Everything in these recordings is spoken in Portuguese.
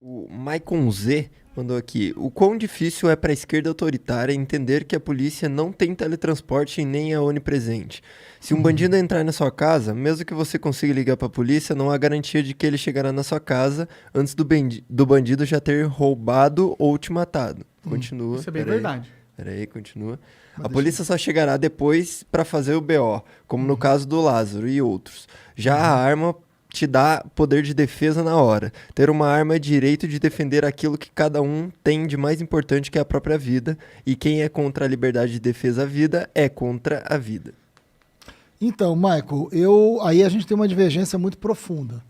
O Maicon Z mandou aqui. O quão difícil é para a esquerda autoritária entender que a polícia não tem teletransporte e nem é onipresente. Se um bandido entrar na sua casa, mesmo que você consiga ligar para a polícia, não há garantia de que ele chegará na sua casa antes do bandido já ter roubado ou te matado. Continua. Isso é bem verdade. Peraí, continua. A polícia só chegará depois para fazer o BO, como no caso do Lázaro e outros. Já a arma te dá poder de defesa na hora. Ter uma arma é direito de defender aquilo que cada um tem de mais importante, que é a própria vida. E quem é contra a liberdade de defesa à vida é contra a vida. Então, Michael, aí a gente tem uma divergência muito profunda.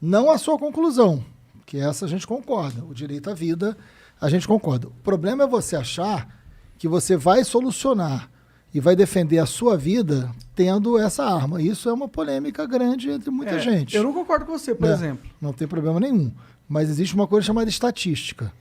Não a sua conclusão, que essa a gente concorda. O direito à vida, a gente concorda. O problema é você achar que você vai solucionar e vai defender a sua vida tendo essa arma. Isso é uma polêmica grande entre muita gente. Eu não concordo com você, por exemplo. Não tem problema nenhum. Mas existe uma coisa chamada estatística.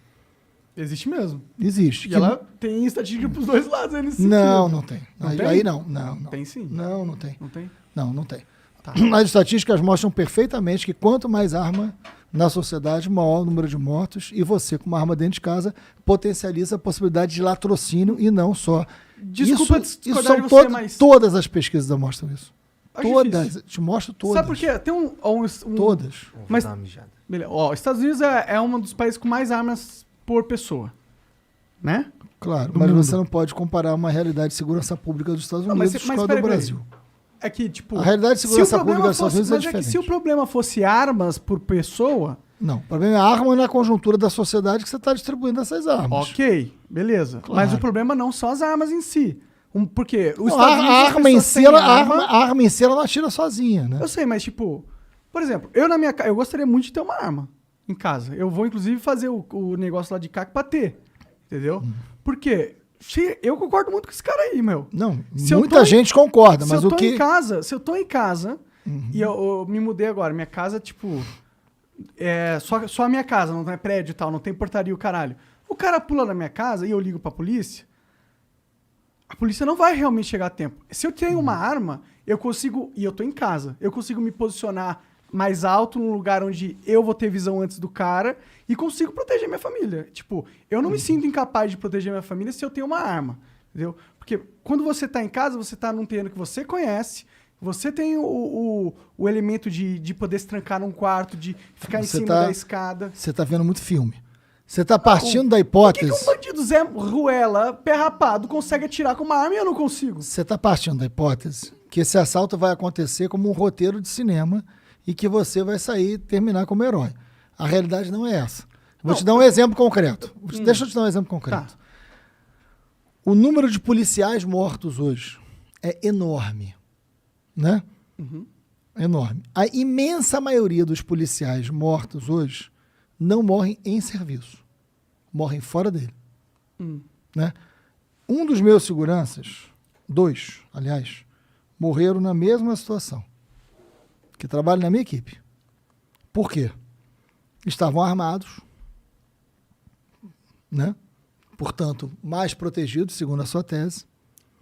Existe mesmo. Existe. E ela tem estatística pros dois lados aí nesse Não, sentido. não tem. Não Aí, tem? aí não. Tem sim. Não tem. Não tem? Não tem. Tá. As estatísticas mostram perfeitamente que quanto mais arma na sociedade, maior o número de mortos, e você, com uma arma dentro de casa, potencializa a possibilidade de latrocínio e não só. Desculpa isso discordar são de você, mas... todas as pesquisas demonstram isso. Acho Todas. difícil. Te mostro todas. Sabe por quê? Tem um Todas. Mas- Vou dar uma mijada. Beleza. Ó, Estados Unidos é um dos países com mais armas por pessoa. Né? Claro, Do mas mundo. você não pode comparar uma realidade de segurança pública dos Estados Não, Unidos mas com a do peraí. Brasil. É que, tipo... A realidade de se o segurança problema pública dos Estados Unidos é mas é que diferente. se o problema fosse armas por pessoa... Não, o problema é a arma na conjuntura da sociedade que você está distribuindo essas armas. Ok, beleza. Claro. Mas o problema não são as armas em si. Porque os Não, Estados Unidos, a as arma em pessoas si, têm a arma em si, ela não atira sozinha, né? Eu sei, mas tipo... Por exemplo, eu na minha casa... Eu gostaria muito de ter uma arma em casa. Eu vou, inclusive, fazer o negócio lá de CAC pra ter. Entendeu? Porque... Eu concordo muito com esse cara aí, meu. Não, Se eu muita tô gente concorda, mas o Se que... eu tô em casa, e eu me mudei agora, minha casa, tipo, é só a minha casa, não é prédio e tal, não tem portaria o caralho. O cara pula na minha casa e eu ligo pra polícia, a polícia não vai realmente chegar a tempo. Se eu tenho uma arma, eu consigo, e eu tô em casa, eu consigo me posicionar mais alto, num lugar onde eu vou ter visão antes do cara e consigo proteger minha família. Tipo, eu não me sinto incapaz de proteger minha família se eu tenho uma arma, entendeu? Porque quando você tá em casa, você tá num terreno que você conhece, você tem o elemento de poder se trancar num quarto, de ficar em Você cima tá- da escada. Você está vendo muito filme. Você está partindo da Por que hipótese... um bandido Zé Ruela, pé rapado, consegue atirar com uma arma e eu não consigo? Você está partindo da hipótese que esse assalto vai acontecer como um roteiro de cinema e que você vai sair e terminar como herói. A realidade não é essa. Vou te dar um exemplo concreto. Deixa eu te dar um exemplo concreto. Tá. O número de policiais mortos hoje é enorme, né? Enorme. A imensa maioria dos policiais mortos hoje não morrem em serviço. Morrem fora dele. Né? Um dos meus seguranças, dois, aliás, morreram na mesma situação, que trabalham na minha equipe. Por quê? Estavam armados, né? Portanto, mais protegidos, segundo a sua tese.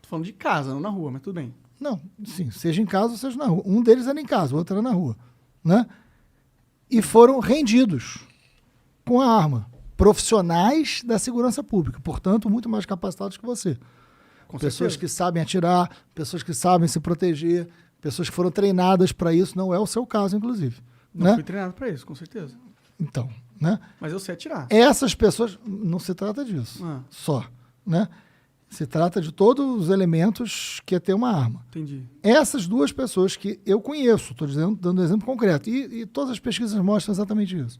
Tô falando de casa, não na rua, mas tudo bem. Não, sim, seja em casa ou seja na rua. Um deles era em casa, o outro era na rua, né? E foram rendidos com a arma. Profissionais da segurança pública, portanto, muito mais capacitados que você. Com Pessoas certeza. que sabem atirar, pessoas que sabem se proteger, pessoas que foram treinadas para isso. Não é o seu caso, inclusive. Não Né? fui treinado pra isso, com certeza. Então, né? Mas eu sei atirar. Essas pessoas, não se trata disso Ah. só, né? Se trata de todos os elementos que é ter uma arma. Entendi. Essas duas pessoas que eu conheço, estou dando um exemplo concreto, e todas as pesquisas mostram exatamente isso,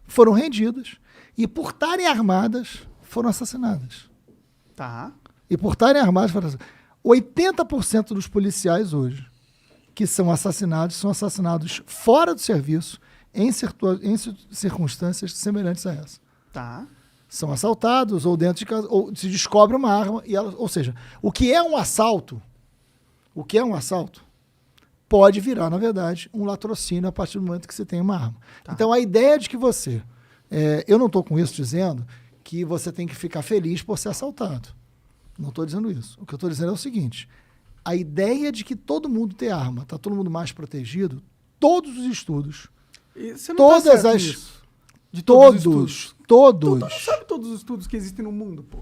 foram rendidas e, por estarem armadas, foram assassinadas. Tá. E por estarem armadas, foram assassinadas. 80% dos policiais hoje que são assassinados fora do serviço, em circunstâncias semelhantes a essa. Tá. São assaltados ou dentro de casa, ou se descobre uma arma, ou seja, o que é um assalto pode virar, na verdade, um latrocínio a partir do momento que você tem uma arma. Tá. Então, a ideia de que você... eu não estou com isso dizendo que você tem que ficar feliz por ser assaltado. Não estou dizendo isso. O que eu estou dizendo é o seguinte, a ideia de que todo mundo tem arma, está todo mundo mais protegido, todos os estudos, E você não tá todas certo as... nisso. De Todos. Tu não Todos. sabe todos os estudos que existem no mundo, pô.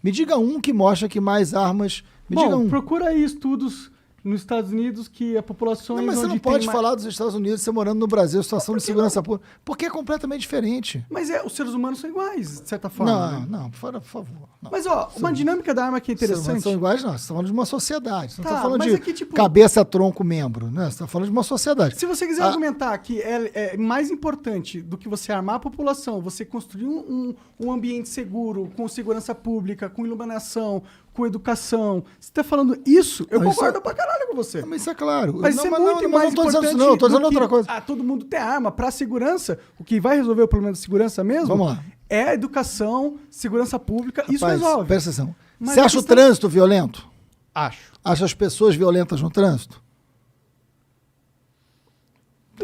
Me diga um que mostra que mais armas... Me diga Bom, um. procura aí estudos nos Estados Unidos que a população... Não, mas você não pode falar dos Estados Unidos, você morando no Brasil, situação de segurança pública, porque é completamente diferente. Mas os seres humanos são iguais, de certa forma. né? Não, por favor. Não. Mas, uma dinâmica da arma que é Os seres humanos interessante... são iguais, não. Você está falando de uma sociedade. Você não Tá, está falando mas de aqui, tipo- cabeça, tronco, membro. Né? Você está falando de uma sociedade. Se você quiser argumentar que é mais importante do que você armar a população, você construir um ambiente seguro, com segurança pública, com iluminação, com educação, você tá falando isso, eu Não, isso concordo pra caralho com você. Mas isso é claro. Mas isso é muito mais não tô dizendo importante isso, não. Eu tô dizendo do que, outra coisa. todo mundo ter arma. Pra segurança, o que vai resolver o problema da segurança mesmo Vamos lá. é a educação, segurança pública, isso Rapaz, resolve. presta atenção. Mas Você a acha o questão- trânsito violento? Acho. Acha as pessoas violentas no trânsito?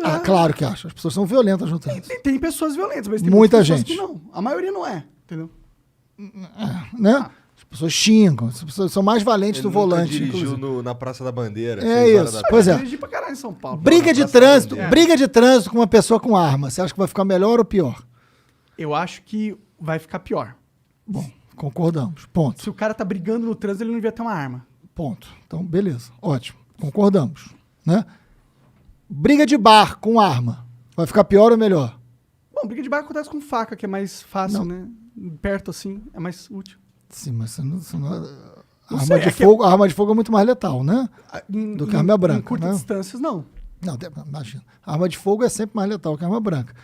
Ah, claro que acho. As pessoas são violentas no trânsito. Tem pessoas violentas, mas tem Muita muitas pessoas gente. que não. A maioria não é, entendeu? Né? As pessoas xingam, as pessoas são mais valentes Ele do nunca volante. dirigiu inclusive. na Praça da Bandeira. É 6 horas isso. da Pois tarde. é. Dirigi pra caralho em São Paulo. Briga de Praça da trânsito, Bandeira. briga de trânsito com uma pessoa com arma. Você acha que vai ficar melhor ou pior? Eu acho que vai ficar pior. Bom, concordamos. Ponto. Se o cara tá brigando no trânsito, ele não devia ter uma arma. Ponto. Então, beleza. Ótimo. Concordamos. Né? Briga de bar com arma. Vai ficar pior ou melhor? Bom, briga de bar acontece com faca, que é mais fácil, né? Perto assim, é mais útil. Sim, mas você não... Não Arma sei, de é que- fogo, a arma de fogo é muito mais letal, né? Do que a arma branca, Em curtas né? distâncias, não. Não, imagina. A arma de fogo é sempre mais letal que a arma branca.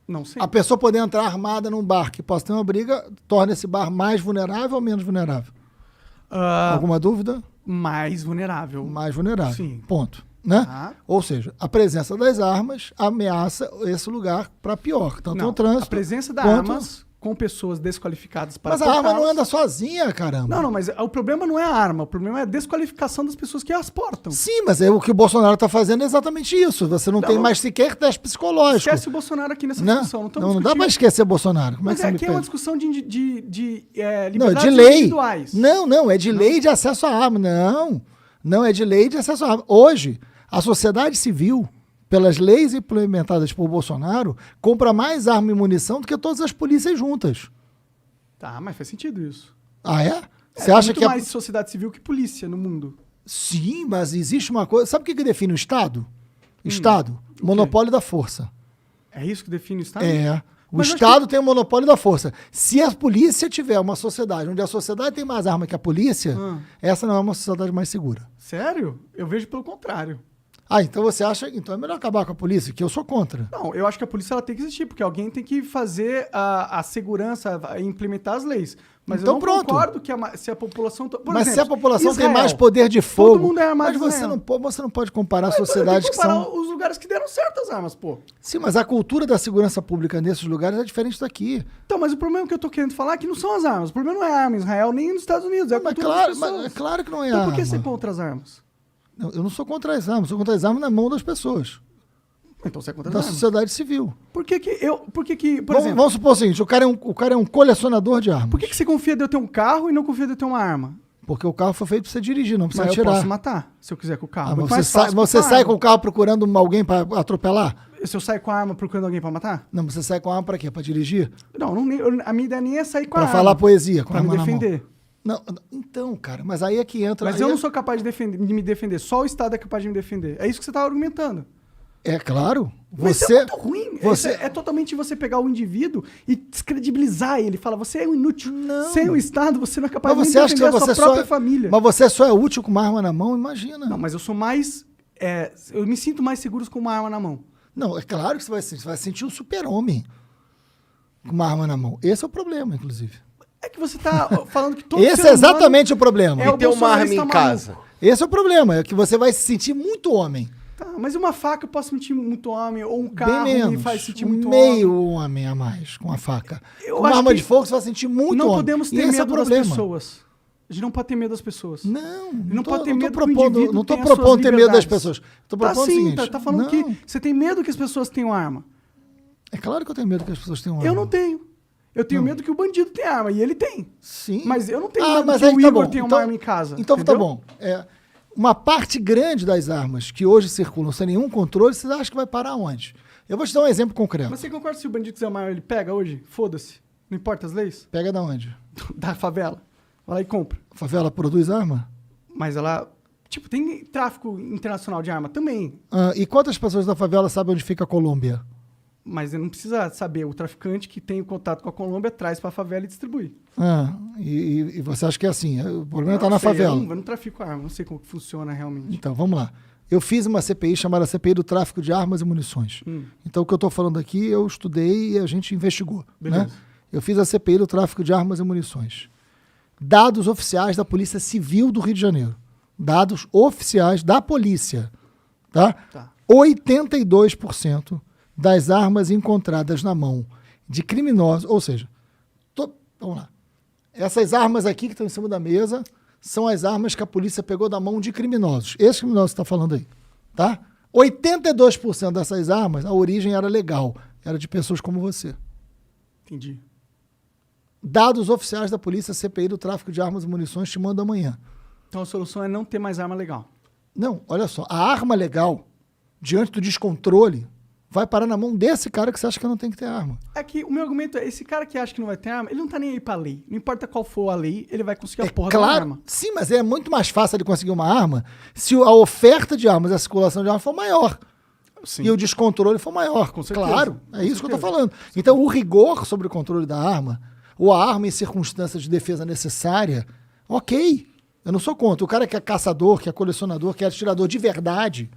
Não sei. A pessoa poder entrar armada num bar que possa ter uma briga torna esse bar mais vulnerável ou menos vulnerável? Alguma dúvida? Mais vulnerável. Mais vulnerável. Sim. Ponto. Né? Tá. Ou seja, a presença das armas ameaça esse lugar para pior, tanto Não, no trânsito. a presença de quanto- armas com pessoas desqualificadas para Mas a arma não portá-las. anda sozinha, caramba. Não, mas o problema não é a arma, o problema é a desqualificação das pessoas que as portam. Sim, mas o que o Bolsonaro está fazendo é exatamente isso. Você não, tem mais sequer teste psicológico. Esquece o Bolsonaro aqui nessa Né? discussão. Não, estamos Não dá discutindo- para esquecer Bolsonaro. Como Mas é que você me aqui é uma pede? discussão de Não, liberdades de lei. individuais. Não, é de lei de acesso à arma. Não é de lei de acesso à arma. Hoje, a sociedade civil, pelas leis implementadas por Bolsonaro, compra mais arma e munição do que todas as polícias juntas. Tá, mas faz sentido isso. Ah, é? Você Tem acha muito que mais sociedade civil que polícia no mundo. Sim, mas existe uma coisa... Sabe o que define o Estado? Estado. Monopólio da força. É isso que define o Estado? É. O Mas eu acho Estado tem o monopólio da força. Se a polícia tiver uma sociedade onde a sociedade tem mais arma que a polícia, essa não é uma sociedade mais segura. Sério? Eu vejo pelo contrário. Ah, então você acha... Então é melhor acabar com a polícia, que eu sou contra. Não, eu acho que a polícia ela tem que existir, porque alguém tem que fazer a segurança, implementar as leis. Mas Então eu não pronto. concordo que se a população... Por Mas exemplo, se a população Israel, tem mais poder de fogo... Todo mundo é armado mas em Israel. você não pode comparar Mas sociedades tem que comparar são... os lugares que deram certo as armas, pô. Sim, mas a cultura da segurança pública nesses lugares é diferente daqui. Então, mas o problema que eu tô querendo falar é que não são as armas. O problema não é a arma em Israel nem nos Estados Unidos, é a Mas cultura claro, das pessoas. mas é claro que não é Então por arma. que você é contra as armas? Não, eu não sou contra as armas, sou contra as armas na mão das pessoas. Então você é contra Da as armas. sociedade civil. Por que por Vamos, exemplo, vamos supor o seguinte, o cara é um colecionador de armas. por que você confia de eu ter um carro e não confia de eu ter uma arma? Porque o carro foi feito para você dirigir, não precisa Mas eu atirar. posso matar se eu quiser com o carro. Ah, Muito mas mais você sai, fácil com você a sai arma. com o carro procurando alguém para atropelar? Se eu sair com a arma procurando alguém pra matar? Não, você sai com a arma para quê? Para dirigir? Não, a minha ideia nem é sair com a Para arma. falar poesia com a Pra me arma na mão. defender. Não, então, cara, mas aí é que entra... Mas aí eu é- não sou capaz de me defender. Só o Estado é capaz de me defender. É isso que você tá argumentando. É claro. Mas Você... isso é muito ruim. você- É totalmente você pegar o indivíduo e descredibilizar ele. Fala, você é um inútil. Não. Sem o Estado, você não é capaz Mas de você nem acha que defender a você sua própria só... família. Mas você só é útil com uma arma na mão? Imagina. Não, mas eu sou mais... eu me sinto mais seguro com uma arma na mão. Não, é claro que você vai sentir um super-homem com uma arma na mão. Esse é o problema, inclusive. É que você tá falando que todo Esse ser é humano exatamente o problema. é o Ter uma arma em bolsonarista casa. maluco. Esse é o problema, é que você vai se sentir muito homem. Tá, mas uma faca eu posso sentir muito homem, ou um carro Bem menos. me faz sentir um muito meio homem a mais com a faca. Eu Com uma acho arma que de fogo você vai sentir muito Não homem. podemos E ter esse é o medo das problema. pessoas. A gente não pode ter medo das pessoas. Não pode ter medo que o propondo, indivíduo não tô tenha suas propondo ter medo das liberdades. pessoas. Tô Tá propondo o sim, seguinte. tá falando não, que você tem medo que as pessoas tenham arma. É claro que eu tenho medo que as pessoas tenham arma. Eu não tenho. Eu tenho medo que o bandido tenha arma, e ele tem. Sim. Mas eu não tenho Ah, medo mas que aí o tá Igor bom. tenha Então- uma arma em casa. Então tá entendeu? bom. Uma parte grande das armas que hoje circulam sem nenhum controle, vocês acham que vai parar onde? Eu vou te dar um exemplo concreto. Mas você concorda que se o bandido quiser uma arma, ele pega hoje? Foda-se. Não importa as leis? Pega da onde? Da favela. Vai lá e compra. A favela produz arma? Mas ela... Tipo, tem tráfico internacional de arma também. E quantas pessoas da favela sabem onde fica a Colômbia? Mas ele não precisa saber. O traficante que tem o contato com a Colômbia traz pra favela e distribui. E você acha que é assim? O problema Eu está não na sei, favela. Eu não trafico arma. Não sei como que funciona realmente. Então, vamos lá. Eu fiz uma CPI chamada CPI do tráfico de armas e munições. Então, o que eu estou falando aqui, eu estudei e a gente investigou. Beleza. Né? Eu fiz a CPI do tráfico de armas e munições. Dados oficiais da Polícia Civil do Rio de Janeiro. Dados oficiais da polícia. Tá? 82% das armas encontradas na mão de criminosos, ou seja, vamos lá. Essas armas aqui que estão em cima da mesa são as armas que a polícia pegou da mão de criminosos. Esse criminoso que está falando aí, tá? 82% dessas armas, a origem era legal. Era de pessoas como você. Entendi. Dados oficiais da polícia, CPI do tráfico de armas e munições, te mando amanhã. Então a solução é não ter mais arma legal. Não, olha só. A arma legal, diante do descontrole, vai parar na mão desse cara que você acha que não tem que ter arma. É que o meu argumento é, esse cara que acha que não vai ter arma, ele não tá nem aí pra lei. Não importa qual for a lei, ele vai conseguir a porra da arma. Sim, mas é muito mais fácil de conseguir uma arma se a oferta de armas e a circulação de armas for maior. Sim. E o descontrole for maior. Com certeza. Claro, é Com isso que eu tô certeza. falando. Então, o rigor sobre o controle da arma, ou a arma em circunstâncias de defesa necessária, ok. Eu não sou contra. O cara que é caçador, que é colecionador, que é atirador de verdade,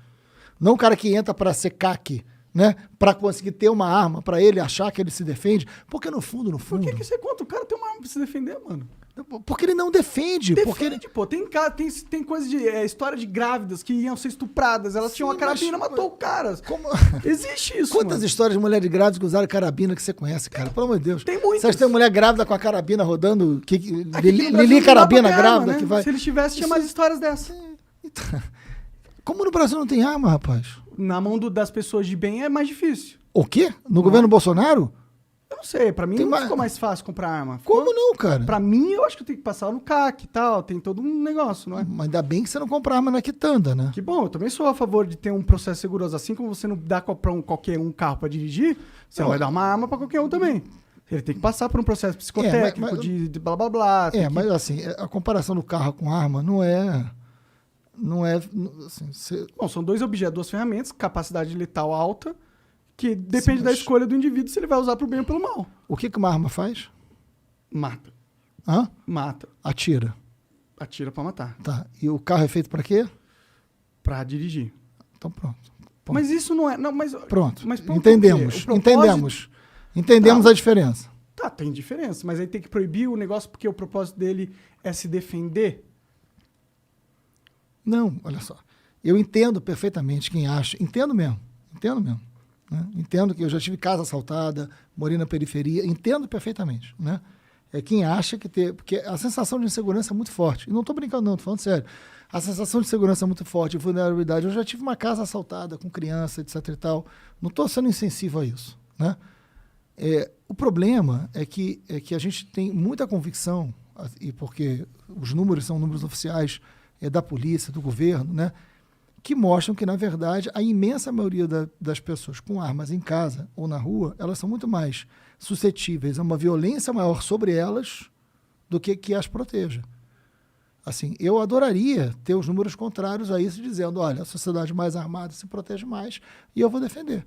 não o cara que entra para ser caque, né? Para conseguir ter uma arma, para ele achar que ele se defende. Porque no fundo... Por que você conta? O cara tem uma arma pra se defender, mano. Porque ele não defende. Porque ele... Defende, pô. Tem coisa de... história de grávidas que iam ser estupradas. Elas tinham uma carabina e matou o cara. Como... Existe isso, Quantas mano. histórias de mulher de grávidas que usaram carabina que você conhece, cara? Pelo amor de Deus. Tem muitas. Você acha que tem mulher grávida com a carabina rodando? Aqui no Brasil Lili não dá carabina pra ter grávida arma, né? que vai... Se eles tivessem, tinha mais histórias dessa. Então, como no Brasil não tem arma, rapaz? Na mão das pessoas de bem é mais difícil. O quê? No governo Bolsonaro? Eu não sei, pra mim Tem não mais- ficou mais fácil comprar arma. Ficou... Como não, cara? Pra mim, eu acho que eu tenho que passar no CAC e tal. Tem todo um negócio, não é? Mas ainda bem que você não compra arma na quitanda, né? Que bom, eu também sou a favor de ter um processo seguroso. Assim como você não dá pra qualquer um carro pra dirigir, você não vai dar uma arma pra qualquer um também. Ele tem que passar por um processo psicotécnico, mas- de blá blá blá. tem que- Mas assim, a comparação do carro com arma não é... Assim, Bom, são dois objetos, duas ferramentas, capacidade letal alta, que depende da mas- escolha do indivíduo se ele vai usar pro bem ou pelo mal. o que uma arma faz? Mata. Hã? Mata. Atira. Atira pra matar. Tá. E o carro é feito pra quê? Pra dirigir. Então pronto. Bom, Mas isso não é... Não, mas, pronto. Mas por Entendemos. quê? O propósito- Entendemos a diferença. Tá, tem diferença, mas aí tem que proibir o negócio porque o propósito dele é se defender. Não, olha só. Eu entendo perfeitamente quem acha. Entendo mesmo. Né? Entendo que eu já tive casa assaltada, morei na periferia. Entendo perfeitamente. Né? É quem acha que ter... Porque a sensação de insegurança é muito forte. E não estou brincando não, estou falando sério. A sensação de segurança é muito forte, de vulnerabilidade. Eu já tive uma casa assaltada com criança, etc e tal. Não estou sendo insensível a isso. Né? O problema é que a gente tem muita convicção, e porque os números são números oficiais da polícia, do governo, né, que mostram que, na verdade, a imensa maioria das pessoas com armas em casa ou na rua, elas são muito mais suscetíveis a uma violência maior sobre elas do que as proteja. Assim, eu adoraria ter os números contrários a isso, dizendo, olha, a sociedade mais armada se protege mais e eu vou defender.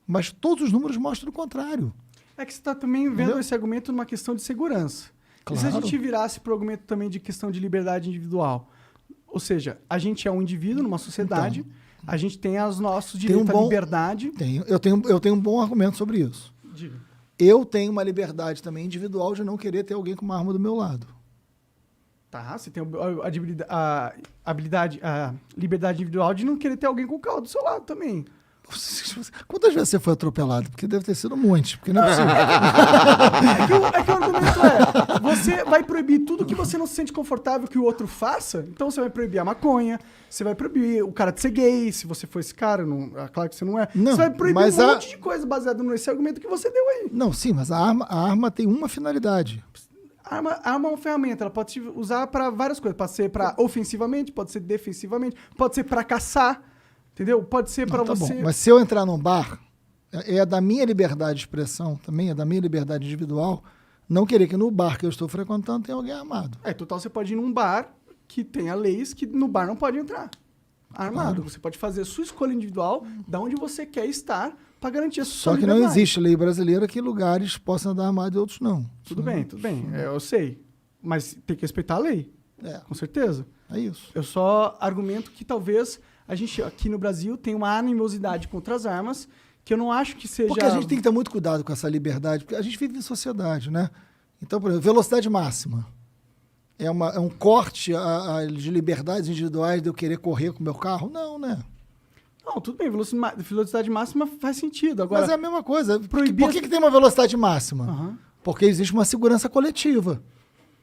Mas todos os números mostram o contrário. É que você está também vendo Entendeu? esse argumento numa questão de segurança. E se a Claro. gente virasse para o argumento também de questão de liberdade individual? Ou seja, a gente é um indivíduo numa sociedade, a gente tem os nossos direitos à liberdade. Eu tenho um bom argumento sobre isso. Diga. Eu tenho uma liberdade também individual de não querer ter alguém com uma arma do meu lado. Tá, você tem a liberdade individual de não querer ter alguém com o carro do seu lado também. Quantas vezes você foi atropelado? Porque deve ter sido um monte, porque não é possível. É que o argumento é, você vai proibir tudo que você não se sente confortável que o outro faça, então você vai proibir a maconha, você vai proibir o cara de ser gay, se você for esse cara, não, claro que você não é. Não, você vai proibir mas um monte de coisa baseada nesse argumento que você deu aí. Não, sim, mas a arma tem uma finalidade. A arma é uma ferramenta, ela pode se usar para várias coisas. Pode ser para ofensivamente, pode ser defensivamente, pode ser para caçar, entendeu? Pode ser para Tá você... bom. Mas se eu entrar num bar É da minha liberdade de expressão, também é da minha liberdade individual, não querer que no bar que eu estou frequentando tenha alguém armado. Total, você pode ir num bar que tenha leis que no bar não pode entrar armado. Claro. Você pode fazer a sua escolha individual de onde você quer estar para garantir a sua Só que liberdade. não existe lei brasileira que lugares possam andar armados e outros não. Tudo bem. Eu sei. Mas tem que respeitar a lei. É. Com certeza. É isso. Eu só argumento que talvez a gente aqui no Brasil tenha uma animosidade contra as armas que eu não acho que seja... Porque a gente tem que ter muito cuidado com essa liberdade, porque a gente vive em sociedade, né? Então, por exemplo, velocidade máxima. É um corte de liberdades individuais de eu querer correr com o meu carro? Não, né? Não, tudo bem, velocidade máxima faz sentido. Agora, Mas é a mesma coisa. proibir Por que tem uma velocidade máxima? Aham. Porque existe uma segurança coletiva.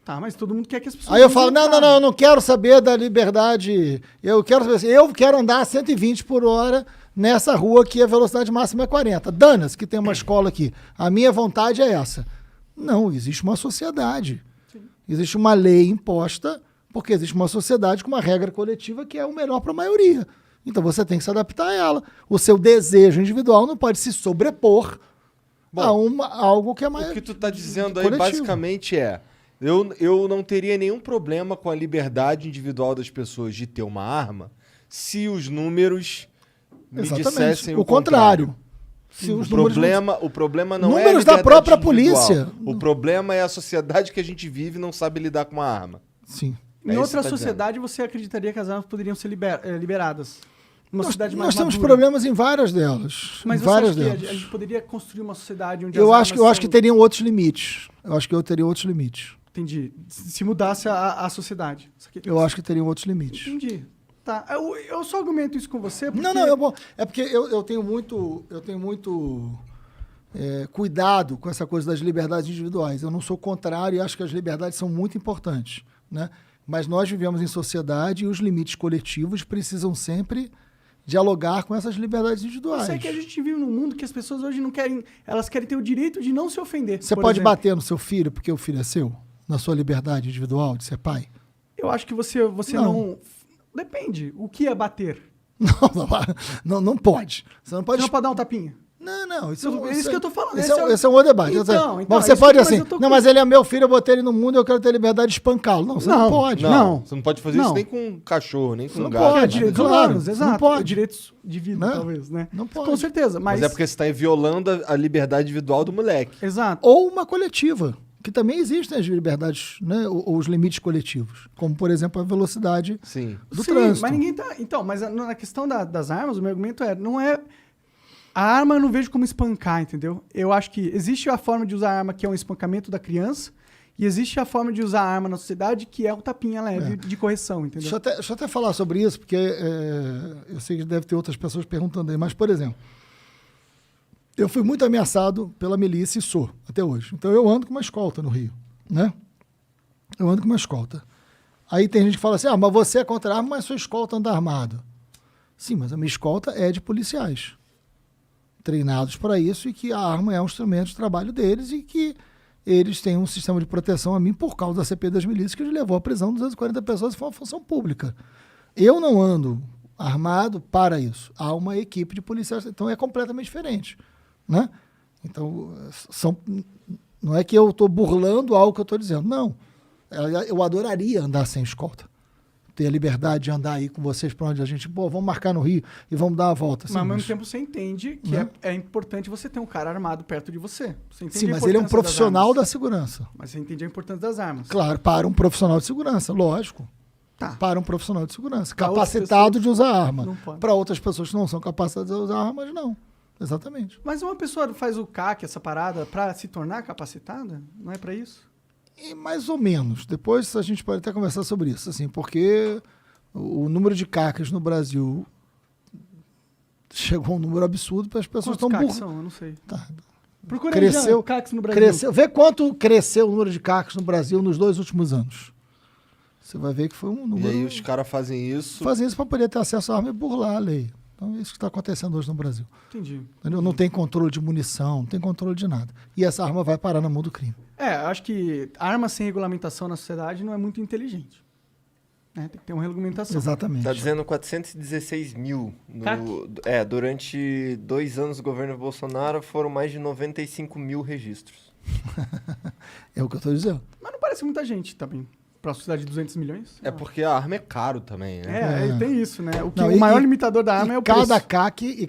Tá, mas todo mundo quer que as pessoas... Aí eu falo, usem o não, carro. eu não quero saber da liberdade. Eu quero saber assim, eu quero andar a 120 por hora nessa rua que a velocidade máxima é 40. Dana-se que tem uma escola aqui. A minha vontade é essa. Não, existe uma sociedade. Sim. Existe uma lei imposta, porque existe uma sociedade com uma regra coletiva que é o melhor para a maioria. Então você tem que se adaptar a ela. O seu desejo individual não pode se sobrepor a algo que é mais O que tu tá dizendo aí coletivo. basicamente é: eu não teria nenhum problema com a liberdade individual das pessoas de ter uma arma se os números me dissessem o contrário. Se os números O problema não é a Números da liberdade própria individual. polícia. O problema é a sociedade que a gente vive e não sabe lidar com uma arma. Sim. Em É isso outra que você tá sociedade, você acreditaria que as armas poderiam ser liberadas? Uma Nós sociedade mais temos madura. problemas em várias delas. Mas em você várias acha que delas. a gente poderia construir uma sociedade onde Eu as acho armas que são- teriam outros limites. Eu acho que eu teria outros limites. Entendi. Se mudasse a sociedade. Isso aqui- Eu acho que teriam outros limites. Entendi. Tá. Eu só argumento isso com você porque... Não, é porque eu tenho muito cuidado com essa coisa das liberdades individuais. Eu não sou contrário e acho que as liberdades são muito importantes, né? Mas nós vivemos em sociedade e os limites coletivos precisam sempre dialogar com essas liberdades Eu individuais. sei que a gente vive num mundo que as pessoas hoje não querem... Elas querem ter o direito de não se ofender. Você por pode exemplo. bater no seu filho porque o filho é seu? Na sua liberdade individual de ser pai? Eu acho que você não... Depende. O que é bater? Não pode. Você não pode... Você não pode dar um tapinha? Não, isso É isso que eu tô falando. Esse é um outro debate. Então, Mas você isso pode que- mas assim, eu tô não, mas ele é meu filho, eu botei ele no mundo, eu quero ter liberdade de espancá-lo. Não, você não pode. Não. Você não pode fazer Não. isso nem com um cachorro, nem com um não gato. pode. É, direitos Claro, humanos, não exato. pode. Direitos de vida, Né? talvez, né? Não pode. Com certeza, mas... Mas é porque você está violando a liberdade individual do moleque. Exato. Ou uma coletiva, que também existem as liberdades, né, ou os limites coletivos, como, por exemplo, a velocidade Sim. do Sim, trânsito. mas ninguém tá... Então, mas na questão das armas, o meu argumento não é... A arma eu não vejo como espancar, entendeu? Eu acho que existe a forma de usar a arma que é um espancamento da criança e existe a forma de usar a arma na sociedade que é o tapinha leve de correção, entendeu? Deixa eu até falar sobre isso, porque eu sei que deve ter outras pessoas perguntando aí, mas, por exemplo, eu fui muito ameaçado pela milícia e sou, até hoje. Então eu ando com uma escolta no Rio, né? Eu ando com uma escolta. Aí tem gente que fala assim, mas você é contra a arma, mas sua escolta anda armado. Sim, mas a minha escolta é de policiais, treinados para isso, e que a arma é um instrumento de trabalho deles e que eles têm um sistema de proteção a mim por causa da CP das milícias que levou à prisão de 240 pessoas e foi uma função pública. Eu não ando armado para isso. Há uma equipe de policiais, então é completamente diferente, né? Então, não é que eu estou burlando algo que eu estou dizendo, não. Eu adoraria andar sem escolta. Ter a liberdade de andar aí com vocês para onde a gente... vamos marcar no Rio e vamos dar uma volta. Mas ao mesmo tempo você entende que Né? é importante você ter um cara armado perto de você. Você entende Sim, a mas ele é um importância das profissional armas. da segurança. Mas você entende a importância das armas. Claro, para um profissional de segurança, lógico. Tá. Para um profissional de segurança. Pra outras Capacitado pessoas, de usar arma. não pode. Para outras pessoas que não são capacitadas de usar armas, não. Exatamente. Mas uma pessoa faz o CAC, essa parada, pra se tornar capacitada? Não é pra isso? E mais ou menos. Depois a gente pode até conversar sobre isso, assim, porque o número de CACs no Brasil chegou a um número absurdo para as pessoas Quantos estão CACs são? Eu não sei. Tá. Procura Cresceu- aí, CACs no Brasil. Cresceu. Vê quanto cresceu o número de CACs no Brasil nos 2 últimos anos. Você vai ver que foi um E número... aí os caras fazem isso. Fazem isso para poder ter acesso à arma e burlar a lei. Então é isso que está acontecendo hoje no Brasil. Entendi. Entendeu? Não tem controle de munição, não tem controle de nada. E essa arma vai parar na mão do crime. Eu acho que arma sem regulamentação na sociedade não é muito inteligente. Tem que ter uma regulamentação. Exatamente. Tá dizendo 416 mil. Durante 2 anos do governo Bolsonaro foram mais de 95 mil registros. É o que eu tô dizendo. Mas não parece muita gente também. Pra uma cidade de 200 milhões. É porque a arma é caro também, né? Tem isso, né? Não, O maior limitador da arma é o preço.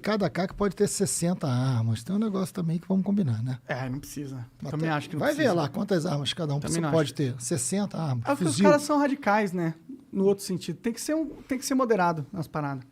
Cada CAC pode ter 60 armas. Tem um negócio também que vamos combinar, né? Não precisa. Mas Também acho que não vai precisa. ver lá quantas armas cada um Também você não pode acho. ter. 60 armas. É porque os fuzil. caras são radicais, né? No outro sentido. Tem que ser moderado nas paradas.